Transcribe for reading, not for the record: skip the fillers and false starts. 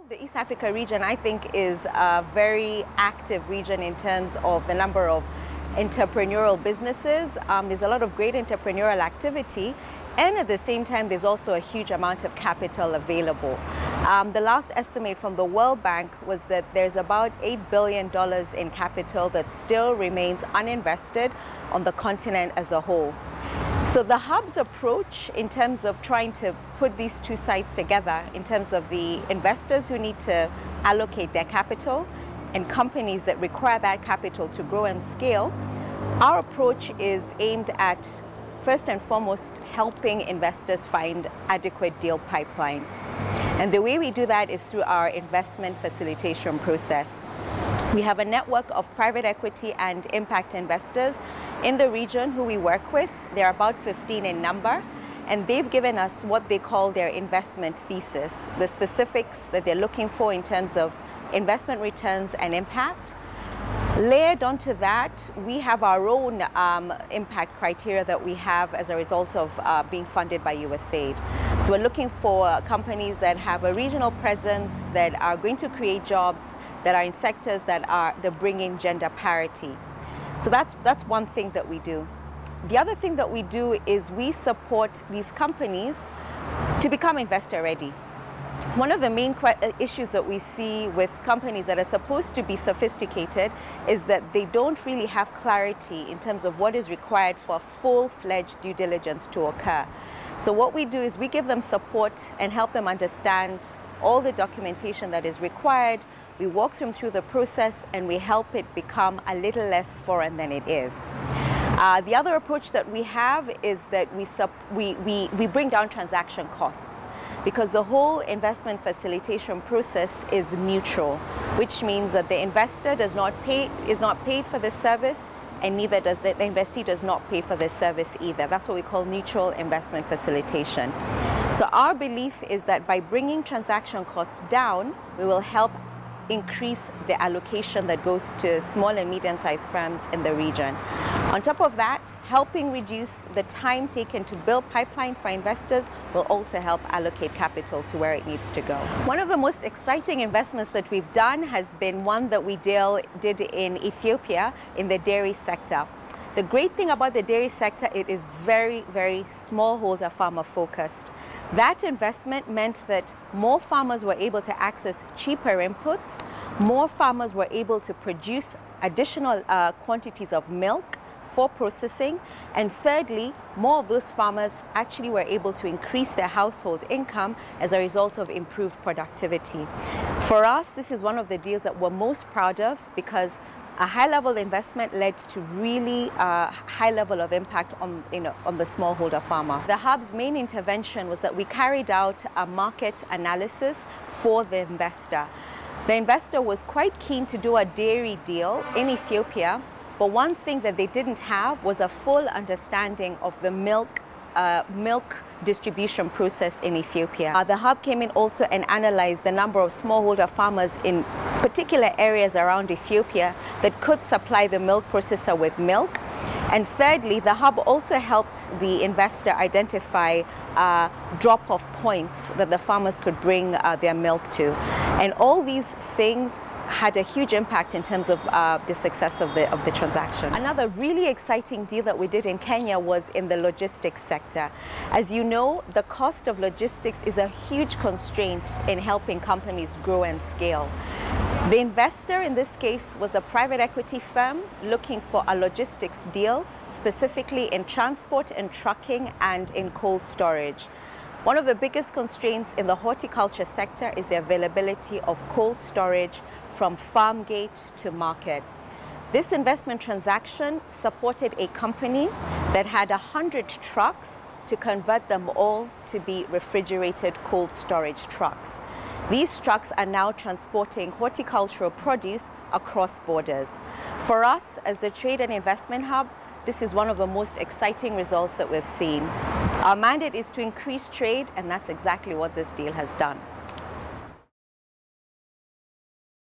The East Africa region, I think, is a very active region in terms of the number of entrepreneurial businesses. There's a lot of great entrepreneurial activity, and at the same time, there's also a huge amount of capital available. The last estimate from the World Bank was that there's about $8 billion in capital that still remains uninvested on the continent as a whole. So the hub's approach in terms of trying to put these two sides together, in terms of the investors who need to allocate their capital and companies that require that capital to grow and scale, our approach is aimed at, first and foremost, helping investors find adequate deal pipeline. And the way we do that is through our investment facilitation process. We have a network of private equity and impact investors in the region who we work with. They're about 15 in number, and they've given us what they call their investment thesis, the specifics that they're looking for in terms of investment returns and impact. Layered onto that, we have our own impact criteria that we have as a result of being funded by USAID. So we're looking for companies that have a regional presence, that are going to create jobs, that are in sectors that bring in gender parity. So that's one thing that we do. The other thing that we do is we support these companies to become investor ready. One of the main issues that we see with companies that are supposed to be sophisticated is that they don't really have clarity in terms of what is required for full-fledged due diligence to occur. So what we do is we give them support and help them understand all the documentation that is required. We walk them through the process and we help it become a little less foreign than it is. The other approach that we have is that we bring down transaction costs, because the whole investment facilitation process is neutral, which means that the investor is not paid for the service, and neither does the investee does not pay for the service either. That's what we call neutral investment facilitation. So our belief is that by bringing transaction costs down, we will help increase the allocation that goes to small and medium-sized firms in the region. On top of that, helping reduce the time taken to build pipeline for investors will also help allocate capital to where it needs to go. One of the most exciting investments that we've done has been one that we did in Ethiopia in the dairy sector. The great thing about the dairy sector, it is very, very smallholder farmer focused. That investment meant that more farmers were able to access cheaper inputs, more farmers were able to produce additional quantities of milk for processing, and thirdly, more of those farmers actually were able to increase their household income as a result of improved productivity. For us, this is one of the deals that we're most proud of, because a high-level investment led to really high level of impact on the smallholder farmer. The hub's main intervention was that we carried out a market analysis for the investor. The investor was quite keen to do a dairy deal in Ethiopia, but one thing that they didn't have was a full understanding of the milk distribution process in Ethiopia. The hub came in also and analyzed the number of smallholder farmers in particular areas around Ethiopia that could supply the milk processor with milk. And thirdly, the hub also helped the investor identify drop-off points that the farmers could bring their milk to. And all these things had a huge impact in terms of the success of the transaction. Another really exciting deal that we did in Kenya was in the logistics sector. As you know, the cost of logistics is a huge constraint in helping companies grow and scale. The investor in this case was a private equity firm looking for a logistics deal, specifically in transport and trucking and in cold storage. One of the biggest constraints in the horticulture sector is the availability of cold storage from farm gate to market. This investment transaction supported a company that had 100 trucks to convert them all to be refrigerated cold storage trucks. These trucks are now transporting horticultural produce across borders. For us, as the Trade and Investment Hub, this is one of the most exciting results that we've seen. Our mandate is to increase trade, and that's exactly what this deal has done.